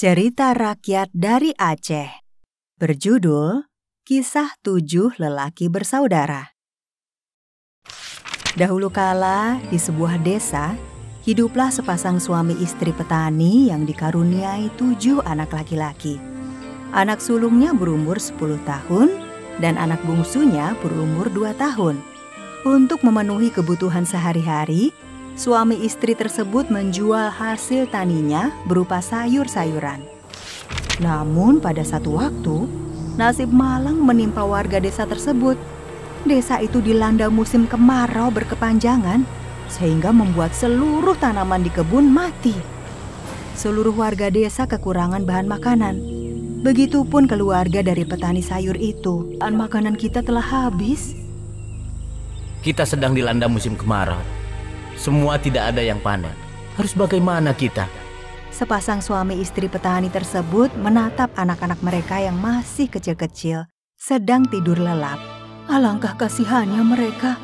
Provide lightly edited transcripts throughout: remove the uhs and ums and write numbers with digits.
Cerita rakyat dari Aceh. Berjudul Kisah 7 Lelaki Bersaudara. Dahulu kala di sebuah desa, hiduplah sepasang suami istri petani yang dikaruniai 7 anak laki-laki. Anak sulungnya berumur 10 tahun dan anak bungsunya berumur 2 tahun. Untuk memenuhi kebutuhan sehari-hari, suami istri tersebut menjual hasil taninya berupa sayur-sayuran. Namun pada satu waktu, nasib malang menimpa warga desa tersebut. Desa itu dilanda musim kemarau berkepanjangan, sehingga membuat seluruh tanaman di kebun mati. Seluruh warga desa kekurangan bahan makanan. Begitupun keluarga dari petani sayur itu. Bahan makanan kita telah habis. Kita sedang dilanda musim kemarau. Semua tidak ada yang panen. Harus bagaimana kita? Sepasang suami istri petani tersebut menatap anak-anak mereka yang masih kecil-kecil, sedang tidur lelap. Alangkah kasihannya mereka.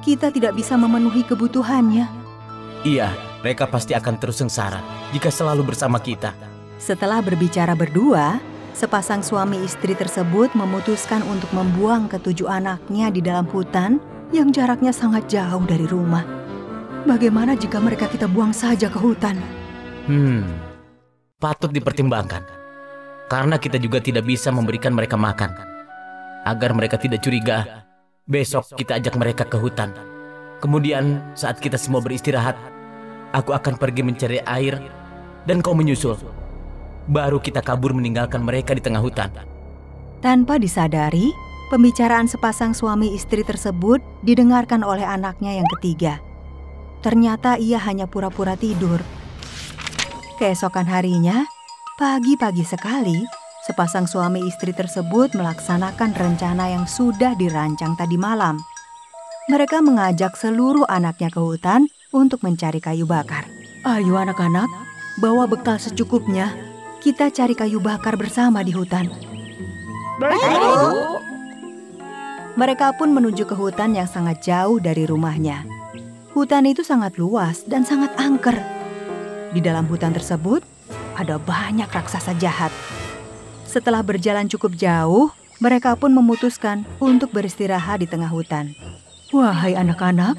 Kita tidak bisa memenuhi kebutuhannya. Iya, mereka pasti akan terus sengsara jika selalu bersama kita. Setelah berbicara berdua, sepasang suami istri tersebut memutuskan untuk membuang ke-7 anaknya di dalam hutan yang jaraknya sangat jauh dari rumah. Bagaimana jika mereka kita buang saja ke hutan? Patut dipertimbangkan. Karena kita juga tidak bisa memberikan mereka makan. Agar mereka tidak curiga, besok kita ajak mereka ke hutan. Kemudian saat kita semua beristirahat, aku akan pergi mencari air dan kau menyusul. Baru kita kabur meninggalkan mereka di tengah hutan. Tanpa disadari, pembicaraan sepasang suami istri tersebut didengarkan oleh anaknya yang ketiga. Ternyata ia hanya pura-pura tidur. Keesokan harinya, pagi-pagi sekali, sepasang suami istri tersebut melaksanakan rencana yang sudah dirancang tadi malam. Mereka mengajak seluruh anaknya ke hutan untuk mencari kayu bakar. Ayo anak-anak, bawa bekal secukupnya. Kita cari kayu bakar bersama di hutan. Baik, Bu. Mereka pun menuju ke hutan yang sangat jauh dari rumahnya. Hutan itu sangat luas dan sangat angker. Di dalam hutan tersebut, ada banyak raksasa jahat. Setelah berjalan cukup jauh, mereka pun memutuskan untuk beristirahat di tengah hutan. Wahai anak-anak,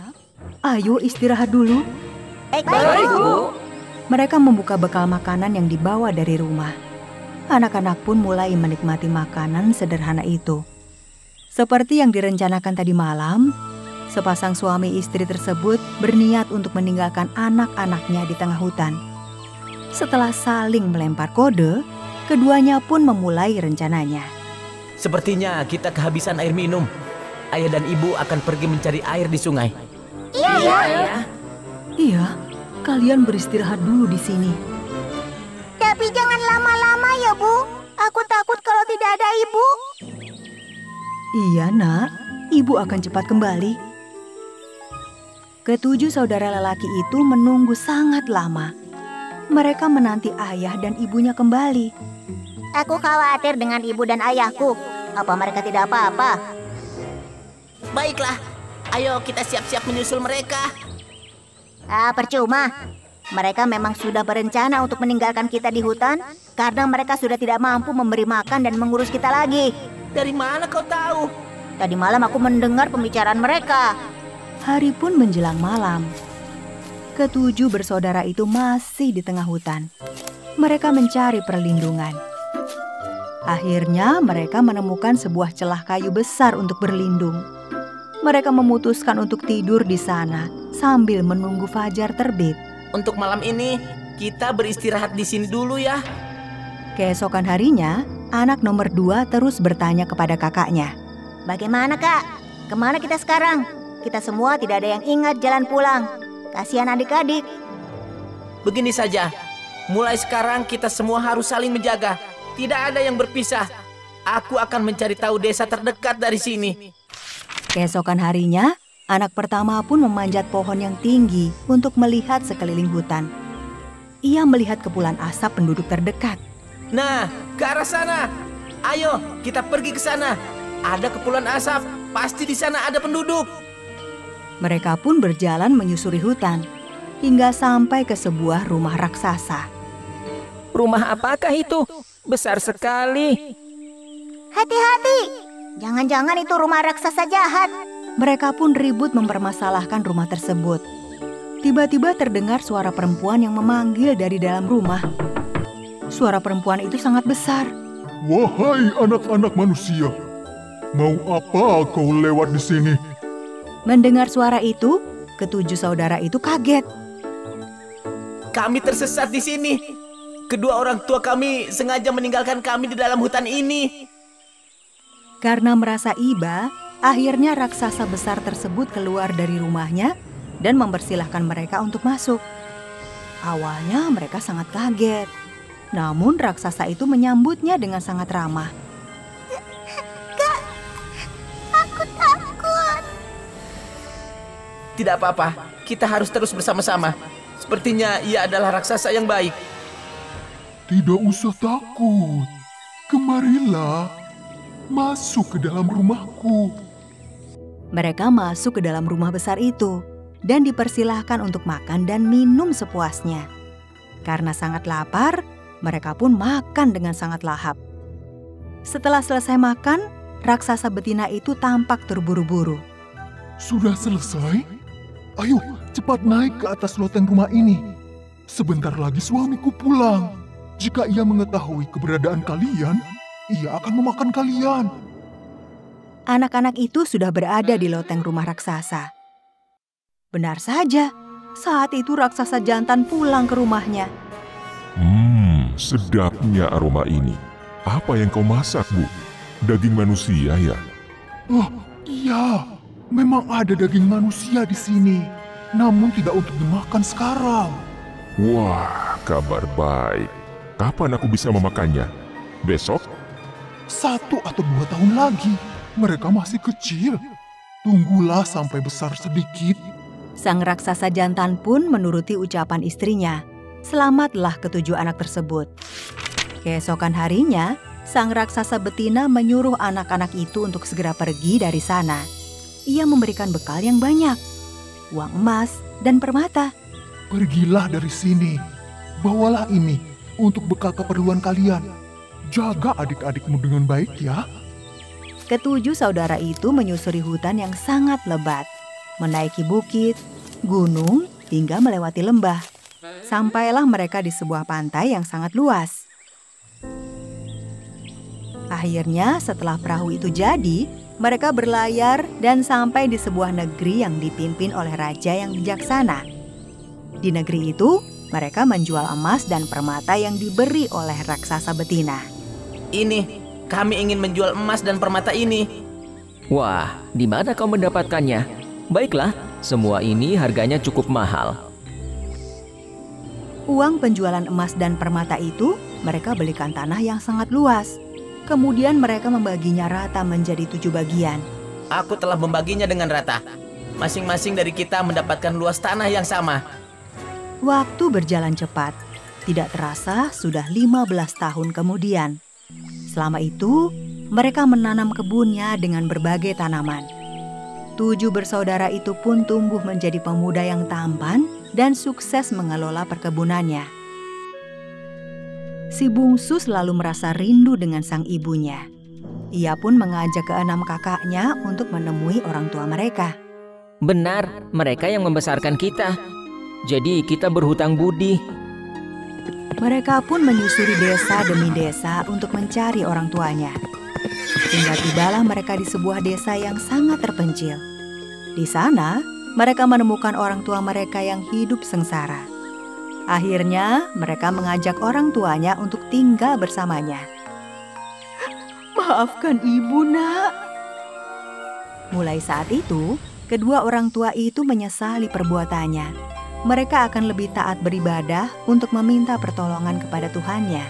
ayo istirahat dulu. Baik, Bu. Mereka membuka bekal makanan yang dibawa dari rumah. Anak-anak pun mulai menikmati makanan sederhana itu. Seperti yang direncanakan tadi malam, sepasang suami istri tersebut berniat untuk meninggalkan anak-anaknya di tengah hutan. Setelah saling melempar kode, keduanya pun memulai rencananya. Sepertinya kita kehabisan air minum. Ayah dan ibu akan pergi mencari air di sungai. Iya, kalian beristirahat dulu di sini. Tapi jangan lama-lama ya, Bu. Aku takut kalau tidak ada ibu. Iya nak, ibu akan cepat kembali. Ke-7 saudara lelaki itu menunggu sangat lama. Mereka menanti ayah dan ibunya kembali. Aku khawatir dengan ibu dan ayahku. Apa mereka tidak apa-apa? Baiklah, ayo kita siap-siap menyusul mereka. Percuma. Mereka memang sudah berencana untuk meninggalkan kita di hutan karena mereka sudah tidak mampu memberi makan dan mengurus kita lagi. Dari mana kau tahu? Tadi malam aku mendengar pembicaraan mereka. Hari pun menjelang malam. Ke-7 bersaudara itu masih di tengah hutan. Mereka mencari perlindungan. Akhirnya mereka menemukan sebuah celah kayu besar untuk berlindung. Mereka memutuskan untuk tidur di sana sambil menunggu fajar terbit. Untuk malam ini, kita beristirahat di sini dulu ya. Keesokan harinya, anak nomor 2 terus bertanya kepada kakaknya. Bagaimana, Kak? Kemana kita sekarang? Kita semua tidak ada yang ingat jalan pulang. Kasihan adik-adik. Begini saja, mulai sekarang kita semua harus saling menjaga. Tidak ada yang berpisah. Aku akan mencari tahu desa terdekat dari sini. Keesokan harinya, anak pertama pun memanjat pohon yang tinggi untuk melihat sekeliling hutan. Ia melihat kepulan asap penduduk terdekat. Nah, ke arah sana. Ayo, kita pergi ke sana. Ada kepulan asap, pasti di sana ada penduduk. Mereka pun berjalan menyusuri hutan, hingga sampai ke sebuah rumah raksasa. Rumah apakah itu? Besar sekali. Hati-hati, jangan-jangan itu rumah raksasa jahat. Mereka pun ribut mempermasalahkan rumah tersebut. Tiba-tiba terdengar suara perempuan yang memanggil dari dalam rumah. Suara perempuan itu sangat besar. Wahai anak-anak manusia, mau apa kau lewat di sini? Mendengar suara itu, ketujuh saudara itu kaget. Kami tersesat di sini. Kedua orang tua kami sengaja meninggalkan kami di dalam hutan ini. Karena merasa iba, akhirnya raksasa besar tersebut keluar dari rumahnya dan mempersilahkan mereka untuk masuk. Awalnya mereka sangat kaget. Namun raksasa itu menyambutnya dengan sangat ramah. Kak, aku takut. Tidak apa-apa, kita harus terus bersama-sama. Sepertinya ia adalah raksasa yang baik. Tidak usah takut. Kemarilah, masuk ke dalam rumahku. Mereka masuk ke dalam rumah besar itu dan dipersilahkan untuk makan dan minum sepuasnya. Karena sangat lapar, mereka pun makan dengan sangat lahap. Setelah selesai makan, raksasa betina itu tampak terburu-buru. Sudah selesai? Ayo, cepat naik ke atas loteng rumah ini. Sebentar lagi suamiku pulang. Jika ia mengetahui keberadaan kalian, ia akan memakan kalian. Anak-anak itu sudah berada di loteng rumah raksasa. Benar saja, saat itu raksasa jantan pulang ke rumahnya. Sedapnya aroma ini. Apa yang kau masak, Bu? Daging manusia ya? Oh, iya. Memang ada daging manusia di sini. Namun tidak untuk dimakan sekarang. Wah, kabar baik. Kapan aku bisa memakannya? Besok? 1 atau 2 tahun lagi. Mereka masih kecil. Tunggulah sampai besar sedikit. Sang raksasa jantan pun menuruti ucapan istrinya. Selamatlah ketujuh anak tersebut. Keesokan harinya, sang raksasa betina menyuruh anak-anak itu untuk segera pergi dari sana. Ia memberikan bekal yang banyak, uang emas dan permata. Pergilah dari sini. Bawalah ini untuk bekal keperluan kalian. Jaga adik-adikmu dengan baik ya. Ketujuh saudara itu menyusuri hutan yang sangat lebat, menaiki bukit, gunung, hingga melewati lembah. Sampailah mereka di sebuah pantai yang sangat luas. Akhirnya setelah perahu itu jadi, mereka berlayar dan sampai di sebuah negeri yang dipimpin oleh raja yang bijaksana. Di negeri itu, mereka menjual emas dan permata yang diberi oleh raksasa betina. Ini, kami ingin menjual emas dan permata ini. Wah, di mana kau mendapatkannya? Baiklah, semua ini harganya cukup mahal. Uang penjualan emas dan permata itu, mereka belikan tanah yang sangat luas. Kemudian mereka membaginya rata menjadi 7 bagian. Aku telah membaginya dengan rata. Masing-masing dari kita mendapatkan luas tanah yang sama. Waktu berjalan cepat. Tidak terasa sudah 15 tahun kemudian. Selama itu, mereka menanam kebunnya dengan berbagai tanaman. 7 bersaudara itu pun tumbuh menjadi pemuda yang tampan dan sukses mengelola perkebunannya. Si bungsu selalu merasa rindu dengan sang ibunya. Ia pun mengajak ke-6 kakaknya untuk menemui orang tua mereka. Benar, mereka yang membesarkan kita. Jadi kita berhutang budi. Mereka pun menyusuri desa demi desa untuk mencari orang tuanya. Hingga tibalah mereka di sebuah desa yang sangat terpencil. Di sana, mereka menemukan orang tua mereka yang hidup sengsara. Akhirnya, mereka mengajak orang tuanya untuk tinggal bersamanya. Maafkan ibu, nak. Mulai saat itu, kedua orang tua itu menyesali perbuatannya. Mereka akan lebih taat beribadah untuk meminta pertolongan kepada Tuhannya.